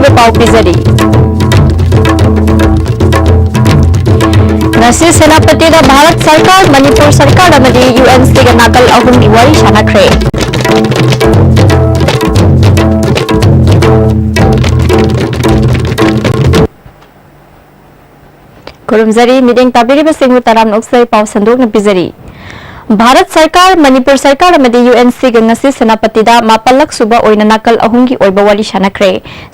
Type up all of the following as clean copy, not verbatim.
ꯑꯊꯨꯕ ꯄꯥꯎ ꯄꯤꯖꯔꯤ ꯉꯁꯤ ꯁꯦꯅꯥꯄꯇꯤꯗ ꯚꯥꯔꯠ ꯁꯔꯀꯥꯔ ꯃꯅꯤꯄꯨꯔ ꯁꯔꯀꯥꯔ ꯑꯃꯗꯤ UNCꯒ ꯅꯥꯀꯜ ꯑꯍꯨꯝꯒꯤ ꯋꯥꯔꯤ ꯁꯥꯟꯅꯈ꯭ꯔꯦ खुरुमजरी मिदेंग ताबिरिबसिंगु तराम नोक्सै पाउ संदोकना पिजरी भारत सरकार मणिपुर सरकार अमदी UNC ग ngasi सेनापतिदा मापलक सुबा ओइना नाकल अहुंगी ओइबा वारी शानखरे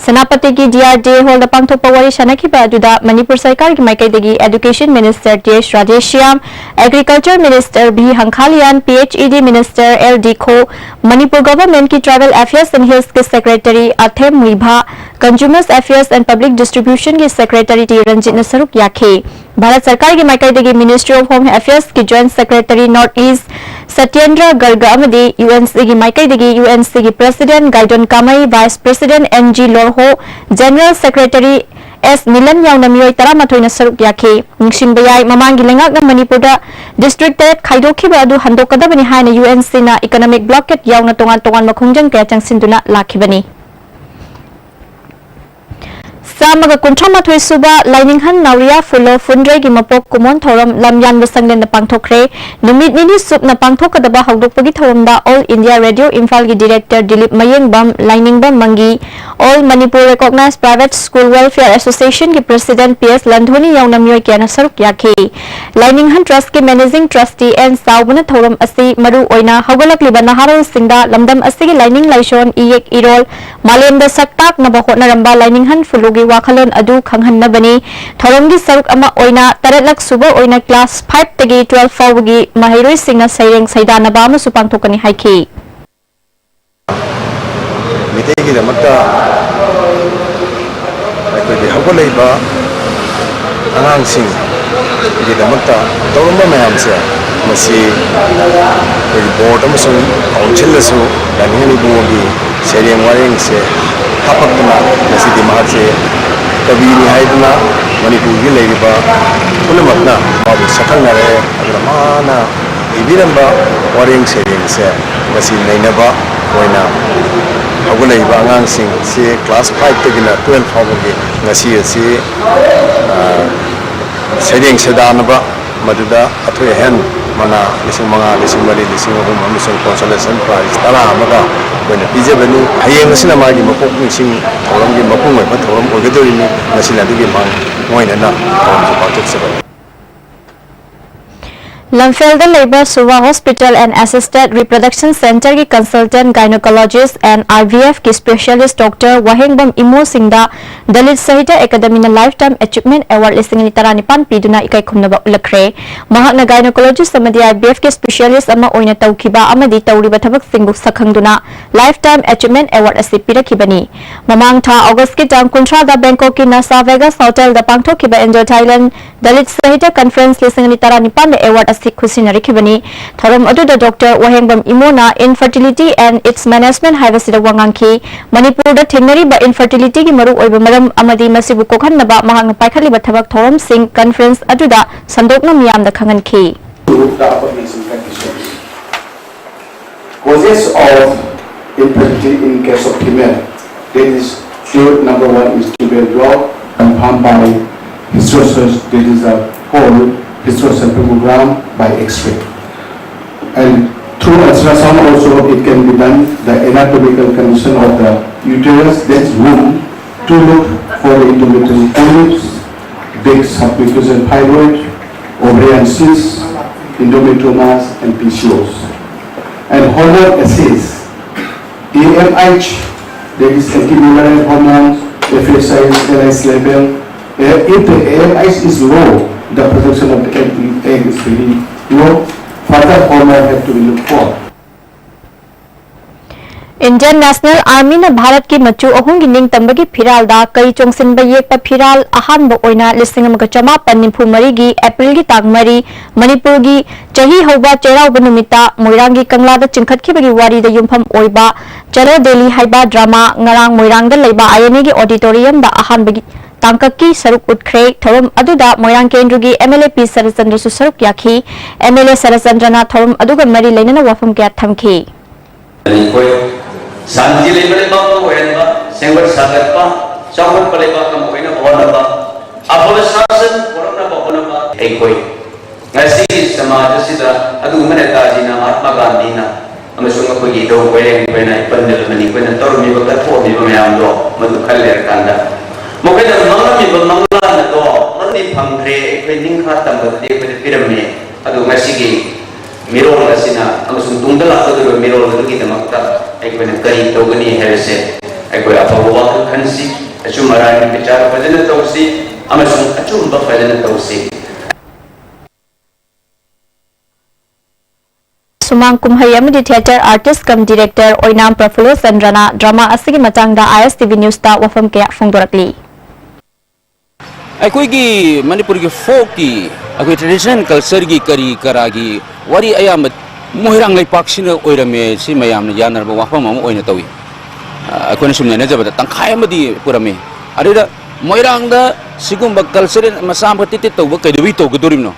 सेनापति की DRDA हॉल दा पांगथोकपा वारी शानखिबा अदुदा मणिपुर सरकार की माइकैदगी education minister TH Rajeshyam agriculture minister B Hangkhalian PHED minister LD खो मणिपुर गवर्नमेंट की ट्राइबल अफेयर्स एंड हिल्स के secretary Athem Muivah consumers affairs and public distribution की सेक्रेटरी टी रंजित नसरुक याखे भारत सरकार की माइकैदगी मिनिस्ट्री ऑफ होम अफेयर्स की joint secretary north east Satyendra Garg अमदी UNC की माइकैदगी UNC की president Gaidon Kamei vice president NG Lorho general secretary S मिलन यावना मियोय 13 सरुक याखे निंगसिंबा याय ममांगी लेंगाकना मणिपुरदा डिस्ट्रिक्ट तेट खाइदोखिबा अदु हंदोकदबनी हायना UNC ना इकोनॉमिक ब्लॉकेट यावना तोंगान तोंगान मखोंजंग कया चंगसिंदुना लाखिबनी सामगा कुंथ्रामाथोय सुबा लाइनिंगहन नावरिया फुलो फुंड्रे की मपोक कुमोन थौरम लमयान संगलेन पांगथोखरे नुमित निनी सुपना पांगथोकदबा हौदोकपगी थौरमदा ऑल इंडिया रेडियो इम्फाल की डायरेक्टर दिलीप मयेंगबम लाइनिंगबम मंगी all Manipur recognised private school welfare association के प्रेसिडेंट PS लंधोनी यावना मियोय क्याना सरुक याखे लाइनिंगहन ट्रस्ट के मैनेजिंग ट्रस्टी एन साउबना थौरम असि मरु ओइना हौगलकलिबा नहारोल सिंदा लमदम असिगी लाइनिंग लाइशोन इयेक इरोल मालेमदा सक्ताक नबा होटनरंबा लाइनिंगहन फुलुगी वाखलोन अदु खंगहन्नबनी थौरमगी सरुक अमा ओइना तरलक सुबा ओइना क्लास 5 तगी 12 फाउबगी महैरोय सिंगना सैरेंग सैदानबा अमसु पांगथोकनी हाइखी मितेगी दमक्ता अखोई हौगलैबा अनांगसिंग गी दमक्ता तौरम्बा मयामसे मसी बोर्ड अमसुं काउंसिलसु लाइनिंगनि बुंगी सैरेंग वारेंग से हापकना मसीदी महासे कबीनी हाइदना मणिपुर की लेरिबा पुनमकना माबु सखंगरे अदर माना इबिरंबा वारेंग सेरेंग से मसी नैनबा ओइना हौगलैबा आंगांसिंग से क्लास 5 तगिना 12 फाउबगी ngasi asi सेरेंग सेदानबा मदुदा अथोय हेन मना लिसिंग मंगा लिसिंग मरी लिसिंग अहुम अमसुंग कंसोलेशन प्राइज तरा अमगा ओइना पिजेबनी हयेंग असिना मागी मपोक निसिंग थौरमगी मपुंग ओइबा थौरम ओगदोरिनि नसिना दुगी मांग मोइना थौरम पातोकसेबा लमफेल्दा लेबा सुवा hospital and assisted reproduction centre की कंसल्टेंट गायनोकोलॉजिस्ट एंड IVF की स्पेशलिस्ट डॉक्टर वहेंगबम इमो सिंगदा दलित साहित्य academy life time achievement award 1995 पीदुना इकाई खुमनबा उलखरे महात्मा गायनोकोलॉजिस्ट अमदी IVF के स्पेशलिस्ट अमा ओइना तौखिबा अमदी तौरिबा थबक सिंगु सखंगदुना लाइफ टाइम अचीवमेंट अवार्ड असि पिरखिबनी ममांग था अगस्त की टांग कुंट्रा दा बैंकॉक की नासा वेगास होटल दा पांगथोखिबा enjoy Thailand Dalit Sahitya conference 1995 award खुसिनरिखिबनी थौरम अदुदा doctor Wahengbam Imona infertility and its management हाइबसिदा वांगांखी मणिपुर दा थेंगनरिबा इनफर्टिलिटी की मरु ओइबा मरम अमदी मसिबु कोखन्नबा महांगना पाइखलिबा थबक थौरम सिंह कॉन्फ्रेंस अदुदा संदोकना मियामदा खंगनखी Causes of infertility in case of female, that is number 1 is tubal block confirmed by hysterocytes, that is a whole hysterosalpingogram by X-ray, and through ultrasound also it can be done the anatomical condition of the uterus, that is womb, to look for endometrial polyps, big submucosal fibroid, ovarian cysts, endometriomas and PCOS, and hormone assays, AMH, that is antimullerinal hormones, FSH, LS level. If the AMH is low, the production of the egg is very low. Further hormone have to be looked for. Indian national army ने भारत की मचु अहुंगी निंग तंबगी फिराल दा कई चोंगसिन बयेक फिराल अहानब ओइना 1994 की अप्रैल की तांग मरी मणिपुर की चही हौबा चेराउब नुमिता मोइरांग की कंगला दा चिंखतखिबगी वारी दा युमफम ओइबा चलो दिल्ली हाइबा ड्रामा ngarang मोइरांग दा लेबा INA की ऑडिटोरियम दा अहानबगी तांककी सरुक उठख्रे थौरम अदुदा मोइरांग केंद्र की MLA P सरचंद्र सु सरुक याखी MLA सरचंद्रना थौरम अदुगा मरी लेनना वाफम क्या थमखी शांति लेबले बाबू ओयनबा सेंगर सागतपा चावल पलेबा कम कोई ना होना अब शासन कोरोना होना एक कोई ऐसी समाज सिदा अदु मने ताजीना महात्मा गांधी ना अमसुंग कोई दो कोई कोई पंदल मनी कोई तोरमी बका थोमी बमयाम दो मधु खल्ले कांदा मोके द मंगमी मंगला न दो मनि फंग्रे कोई निंखा तंबदे कोई पिरमे अदु मसिगी मिरोल असिना अमसुंग तुंगला अदु मिरोल अदुगी दमक्ता कोई करी तोगनी हेसे कोई अफवा खनसी अचुमराय विचार फजन तौसी अमसुंग अचुम फजन तौसी Sumang kumhai amadi theater artist cum director Oinam Prafulla Chandrana drama asigi matangda ISTV News ta wafam kaya phongdorakli अखोगी Manipur की फोक की अखोई ट्रेडिशनल कल्चर की करी करा की वारी अयाम मोहिरांग लेपाक्सिन ओइरमे सि मयाम यानरब वाफम अम ओइना तवी अखोने सुमने नजबद तंखाय अमदी पुरमे अरेदा मोहिरांग दा सिगुम कल्चर मसाम खतिते तव कदवी तोगदोरिमनो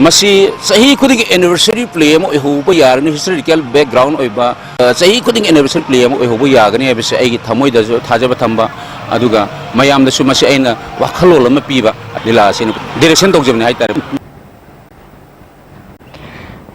मसी सही खुदी एनिवर्सरी प्ले अम ओइहोब यारनि हिस्टोरिकल बैकग्राउंड ओइबा सही खुदी एनिवर्सरी प्ले अम ओइहोब यागनि एबसे एगी थमोइदजो थाजब थंबा अदुगा मयामदसु मसी अइना वाखलोल अम पीबा लीला सिन direction तौजबनि हाइतारे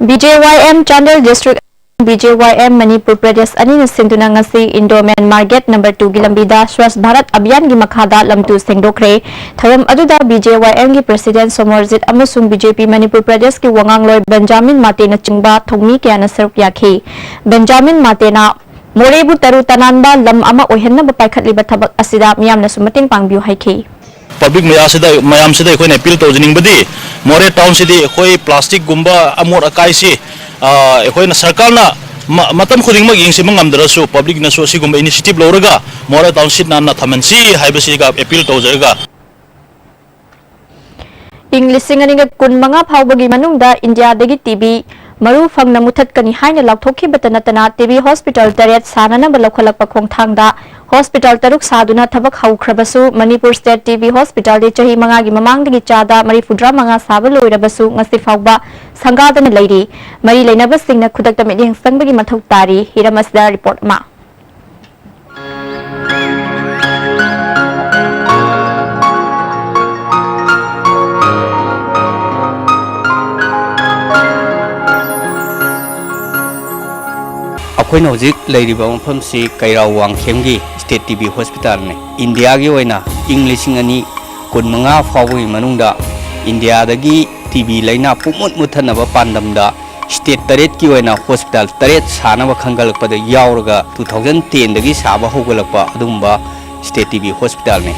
BJYM Chandel District BJYM Manipur Pradesh Anina Sinduna ngasi Indo-Man Market number 2 gi lambida Swachh Bharat Abhiyan gi makhada lamtu sengdokre tharam aduda BJYM gi President Somorjit amasung BJP Manipur Pradesh ki wangangloi Benjamin Mate na chingba thongmi kya na saruk yakhi Benjamin Mate na Morebu taru tananba lam ama ohenna ba paikhatliba thabak asida miyamna sumating pangbiu haikhi public ma'am से appeal तौजनिंगबदी मोरे town से plastic गुम्बा अमोट acai से सरकार मतम खुदिंग यंगमद्रसु public initiative लौरगा मोरे town से नाना थमनसी appeal तौजरगा इंग्लिशिंग अनिगा कुनमंगा फावबगी मनुंगदा India दगी TB मरु फंगना मुथतकनी हाइना लाउथोखिबता नतना TB hospital तरेट सानना बलखलक खोंगथांगदा हॉस्पिटल तरुक सादुना थबक हौख्रबसु मणिपुर स्टेट टीबी हॉस्पिटल दे चही मंगागी ममांगदगी चादा मरीफुद्रा मंगा साबा लोइरबसु ngasi फावबा संगादना लैरी मरी लेनबसिंगना खुदकता मिलिंग संगबगी मथौ तारी हिरमसदा रिपोर्ट मा अखोइना हजिक लैरिबा मफमसी कैराव वांगखेमगी स्टेट टीबी हॉस्पिटल ने इंडिया की ओइना इंग लिसिंग अनि कुनमंगा फावगी मनुंगदा इंडिया दगी टीबी लैना पुमुत मुथनबा पांडमदा स्टेट तरेट की ओइना हॉस्पिटल तरेट सानबा खंगलकपदा यावरगा 2010 दगी साबा होगलकपा अदुंबा स्टेट टीबी हॉस्पिटल ने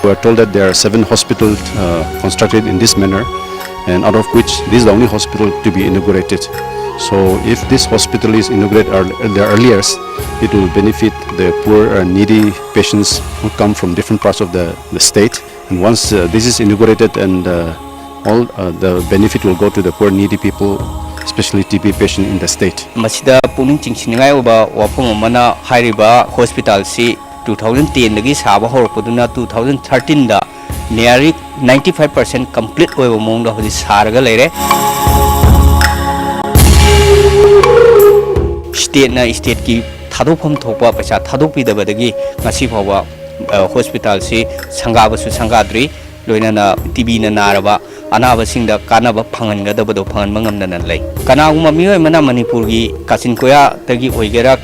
We are told that there are 7 hospitals constructed in this manner, and out of which this is the only hospital to be inaugurated. So if this hospital is inaugurated the earliest, it will benefit the poor and needy patients who come from different parts of the state. And once this is inaugurated, and all the benefit will go to the poor needy people, especially TB patient in the state. Masida puning chingsingai oba wapom mana hairiba hospital si 2010 dagi saba horpoduna 2013 da nearly 95% complete oiba mongda hodi sarga leire state ki thadopam thopa paisa thadopi dabadagi ngasi phawa hospital si sangabasu sangadri loinana TB na naraba anaba singda kanaba phangan ga dabado phangan mangamna lei kanaguma mioi mana manipur gi kasin koya tagi oigera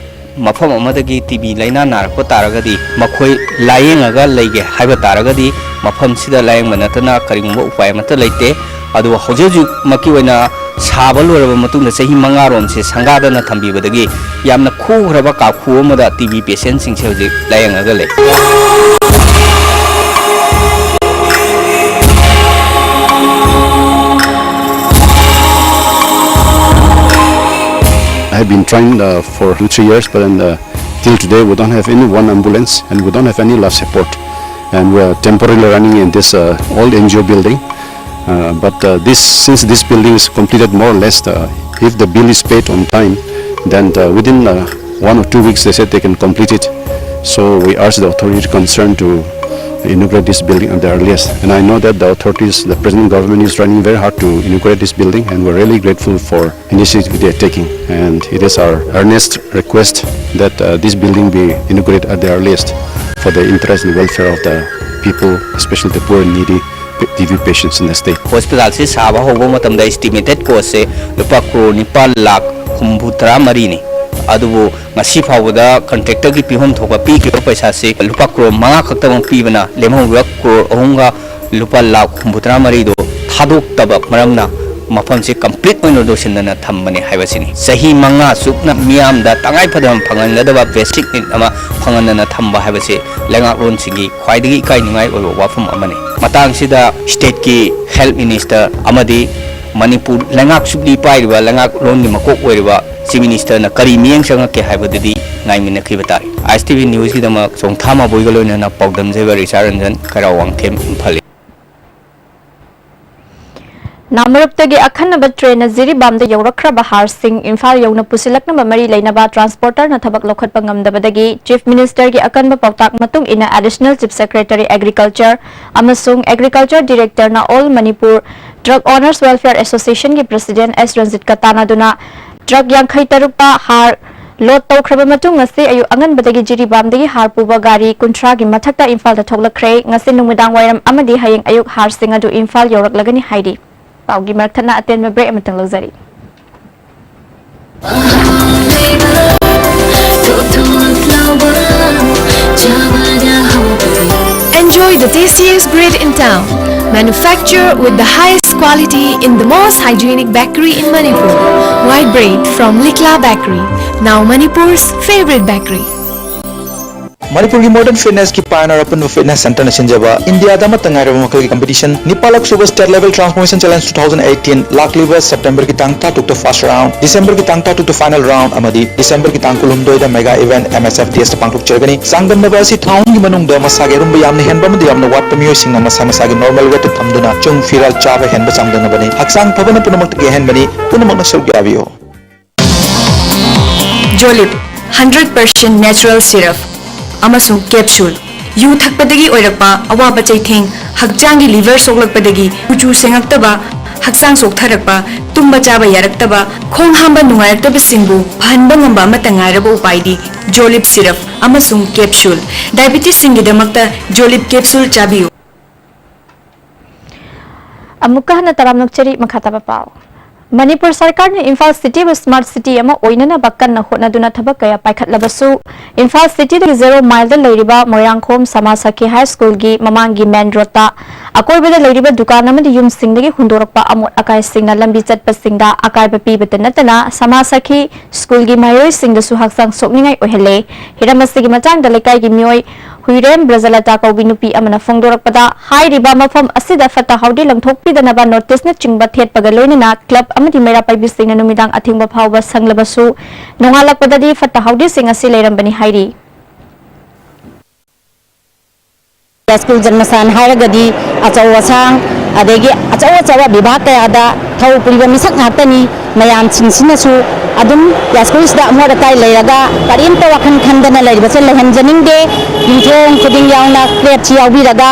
मफम अमदगी TB लाइना नारप तारगदी मखोय लायेंगा लेगे हाइबा तारगदी मफम सिदा लायेंग मनतना करिंगबो उपाय मत लेते अदु हजेजु मकी वना साबा लोरब मतुंग सही मंगारोम से संगादना थंबीबदगी यामना खुरबा काखु अमदा टीबी पेशेंट सिंग से हजे लायेंगा ले I have been trying for 2-3 years, but till today we don't have any one ambulance and we don't have any life support, and we are temporarily running in this old NGO building. But since this building is completed more or less, if the bill is paid on time, then within 1 or 2 weeks they said they can complete it. So we urge the authority concerned to inaugurate this building at the earliest. And I know that the authorities, the present government is running very hard to inaugurate this building, and we're really grateful for initiative they are taking. And it is our earnest request that this building be inaugurated at the earliest for the interest and welfare of the people, especially the poor and needy TB patients in the state. Hospital se saba hobo matamda estimated cost se lupa crore 9 lakh 83 ni. Adubu ngasi phawda contractor gi pihom thoba pi ke paisa se lupa crore 5 khakta pibana lemhong crore 3 lupa lakh 83 do thadok tabak maramna mafam se complete oino dosinna thambani haibasini sahi manga sukna miam da tangai phadam phangan ladaba basic need ama phanganna thamba haibase lenga ron singi khwaidagi kai ningai oibo wafam amani matang sida state ki health minister amadi manipur lengak subli pairiba lengak ron ni makok oiriba chief minister na kari mieng sanga ke haibadidi ngai min khi batari ISTV news ki dama songthama boigaloina na pawdam jeba richaranjan karawang them imphali Namaruptagi akhanaba train Ziribamda yaurakhraba har sing Imphal yauna pusilaknaba mari leinaba transporter na thabak lokhatpa ngamdabadagi Chief Minister gi akanba pautak matung ina Additional Chief Secretary Agriculture amasung Agriculture Director na All Manipur Drug Owners Welfare Association gi President S Ranjit Katana duna drug yankhai tarukpa har lot tawkhraba matung ngasi ayu anganbadagi Jiribamdagi har puba gari kuntra gi mathakta Imphal da thoklakhrei ngasi numudang wairam amadi hayeng ayuk har sing adu Imphal yauraklagani haidi Paugi Marthana aten me break amatang lozari. Enjoy the tastiest bread in town. Manufactured with the highest quality in the most hygienic bakery in Manipur. White bread from Likla Bakery, now Manipur's favorite bakery. Manipur की modern fitness की pioneer open fitness center ने संजबा India दा मतंगा रे मकल की competition निपालक super state level transformation challenge 2018 लाख लिवर सितंबर की तांगता टुक फर्स्ट राउंड दिसंबर की तांगता टुक फाइनल राउंड अमदी दिसंबर की तांकुलुम दोइदा मेगा इवेंट MSF टेस्ट पांगटुक चरगनी सांगन नबासी थाउन की मनुंग द मसागे रुम यामने हेनबा मदि यामने वाट पमियो सिंग मसा मसागे नॉर्मल वेट थमदुना चुंग फिरल चाबे हेनबा सांगदन बने हक्सांग फबन पुनमक के हेनबनी पुनमक नसुक गावियो Jolip 100% natural syrup amasung capsule yu thakpadagi oirakpa awaba chaitheng hakjangi liver soklakpadagi uchu sengaktaba haksang soktharakpa tumba chaba yaraktaba khong hamba nungaiktaba singbu phanba ngamba matangairaba upaidi Jolip syrup amasung capsule diabetes singidamakta Jolip capsule chabiu Amukah na taramnak chari makhataba pao Manipur Sarkar ne Imphal City wa Smart City ama oinana bakkan na hotna duna thabak kaya paikhatlabasu Imphal City da 0 mile da leiriba Moirangkhom Samasaki High School gi mamangi main road ta akoiba da leiriba dukan amadi yum singdagi hundorakpa amot akai singna lambi chatpa singda akai ba pibata natana Samasaki School gi mayoi singda su haksang sokningai ohele hiramasi gi matang da lekai gi mioi Huirem Brazalata Kaubi nupi amana fongdorakpada hai riba mafam asida fata haudi langthokpi danaba notice na chingba thet pagaloina club amadi mera paibi singna numidang athingba phawba sanglabasu nongalakpadadi fata haudi sing asi leirambani hairi School janmasan hairagadi achau wasang adegi achau bibhag kayada thau puriba misak ngatani mayam chingsinasu adum school da amora kai leiraga karimta wakhan khandana leiriba se lehanjaning de yithong khuding yauna create chi yaubiraga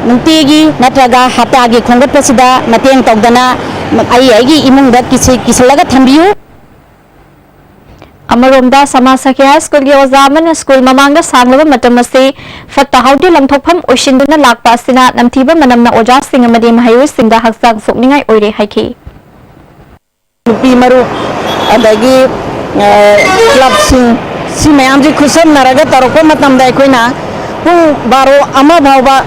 nungtigi natraga hapagi khongat pasida mateng togdana ai imungda kisalaga thambiu Amaromda Samasaki High School gi ozaman school mamangda sanglaba matam ase fatta haudi langthokpham oishinduna lakpa asina namthiba manamna oja sing amadi mahayoi singda haksang sokningai oire haiki Lupi maru adagi club sing si mayam ji khusam naraga tarokpa matam da koina pung baro ama bhawba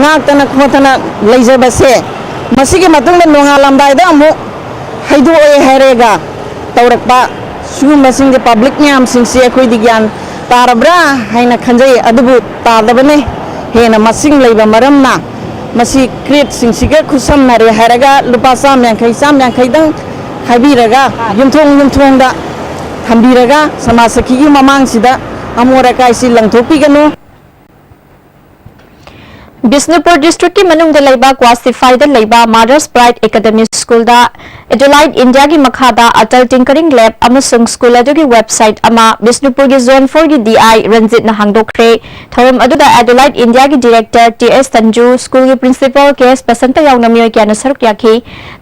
ngak tana leijaba se masigi matung da nonga lamdai da amu haidu oye herega taurakpa Su masing the public nyam sing si akoi digyan tarabra haina khanjai adubu tadabane hena masing leiba maramna masi create sing siga khusam nare haraga lupa sam yang khai dang habiraga yumthong da thambiraga samasaki gi mamang sida amora kai si langthopi ganu Bishnupur district की मनुंग लेबा क्वासिफाइड लेबा mother's bright academy school दा एडोलाइड India की मखादा अटल tinkering lab अमसुंग school अदुगी website अमा बिष्णुपुर की zone 4 की DI Ranjit ना हांगदोखरे थरम अदुदा एडोलाइड India की डायरेक्टर टीएस तंजू स्कूल की प्रिंसिपल केएस बसंत यावना मियोय क्याना सरक याखी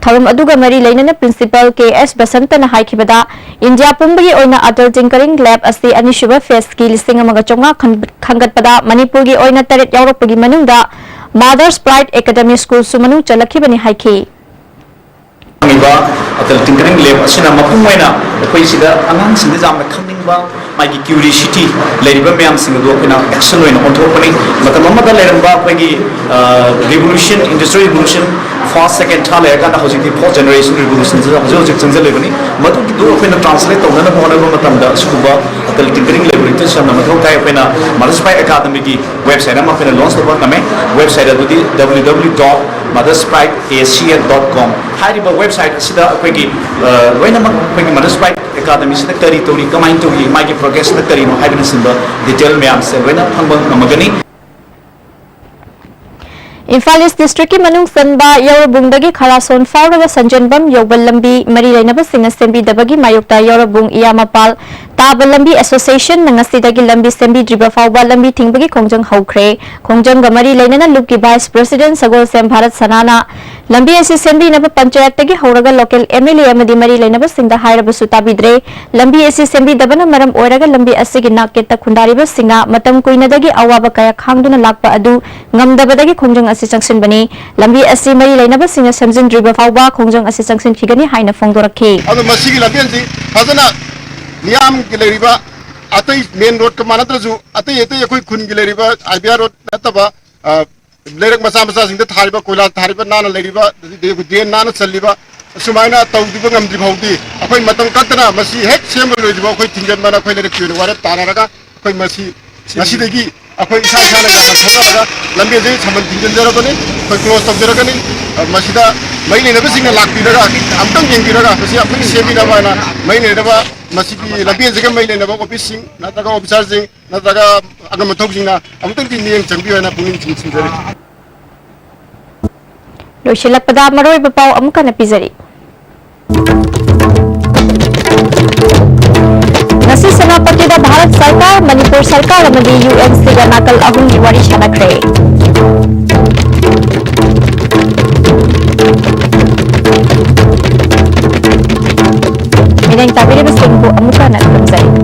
थरम अदुगा मरी लेनना प्रिंसिपल केएस बसंत ना हाइखिबदा इंडिया पुंबगी ओइना अटल टिंकरिंग लैब असि अनिशुबा फेस की लिसिंग अमगा चोंगा खंगतपदा मणिपुर की ओइना तरेट यावरपगी मनुंगदा मदर्स ब्राइट एकेडमी स्कूल सुमनु चलखिबनी हाइखी अटल टिंकरिंग लैब असिना मपुंगैना अखोई सिदा अंगांग सिंग जामना खंनिंगबा मागी क्यूरियोसिटी लेरिबा मैम सिंग दो अखोना एक्शन ओइन ऑन्थोपनी मतलब अमदा लेरंबा अखोगी revolution industrial revolution first second third लेरका हजिक फोर्थ जनरेशन रिवोल्यूशन जो हजिक चंजलेबनी मदु की दो अखोना ट्रांसलेट तौना होनबा मतमदा सुबा अटल टिंकरिंग लैब रिसर्च ना मथौ ताय अखोना मदर्स ब्राइट एकेडमी की वेबसाइट अमा अखोना लॉन्च तौबा कमे वेबसाइट अदुदी www.mothersbrightacn.com हारिबा वेबसाइट सिदा अखोगी लोइनमक अखोगी मदर्स ब्राइट एकेडमी सिदा करी तौरी कमाइन तौरी मागी प्रोग्रेस न करीनो हाइबन सिंबा डिटेल मैम से लोइना फंगबा नमगनी इम्फाल ईस्ट डिस्ट्रिक्ट की मनुंग सनबा यौरबुंगदगी खरासोन फावरगा संजनबम यौबल लंबी मरी लेनबा सिंग सेंबी दबगी मायुक्ता यौरबुंग इयामपाल ताबा लंबी एसोसिएशन नंगसीदगी लंबी सेंबी ड्रिबा फावबा लंबी थिंगबगी खोंजंग हौख्रे खोंजंग गमरी लेनना लुप की vice president Sagol same Bharat सनाना लंबी एसी सेंबी नब पंचायत तगी हौरगा लोकल एमएलए अमदी मरी लेनबा सिंगदा हायरबसु ताबिद्रे लंबी एसी सेंबी दबना मरम ओरगा लंबी असिगी नाकेत खुंदारिबा सिंगा मतम कुइनदगी अवाबा कया खांगदुना लाकपा अदु ngam खोंजंग असि चंगसिनबनी लंबी असि मरी लेनबा सिंगा समजिनद्रिबा फावबा खोंजंग असि चंगसिनखिगनी हाइना फोंदोरखे अदु मसिगी लंबेनसी फजना नियाम की लेरिबा अतई मेन रोड का मानत्रजु अतई एतई अखोई खुन की लेरिबा आईबीआर रोड नतबा लेरक मसा मसा सिंग थारिबा कोइला थारिबा नाना लेरिबा देन नाना चलिबा सुमाइना तौदिबा ngमदि भौदि अखोई मतम कतना मसी हेक सेम लोइदिबा अखोई थिंजनबना अखोई लेरक क्यून वारे तानारगा अखोई मसी मसीदगी अखोई इसा इसाना याना थोरागा लंबे जे समन थिंजनजरबनी अखोई क्लोज तौजरगनी मसीदा मै लेनबा सिंग लाकबिरगा अमतम येंगिरगा मसी अखोई सेबिरबाना मै लेनबा मसीकी लंबे जगह मै लेनबा ऑफिस सिंग नत्रगा ऑफिसर सिंग नत्रगा अगम मथौसिंगना अमतम की नियम चंबियोना पुनिंग चिंसिंजरी लोइशिलकपदा मरोय बपाव अमुकन पिजरी नसी सेनापतिदा भारत सरकार मणिपुर सरकार अमदी यूएनसी गा नाकल अहुंगी वारी शानखरे मिनेंग ताबिरे बसिंगबु अमुकन खुमजरी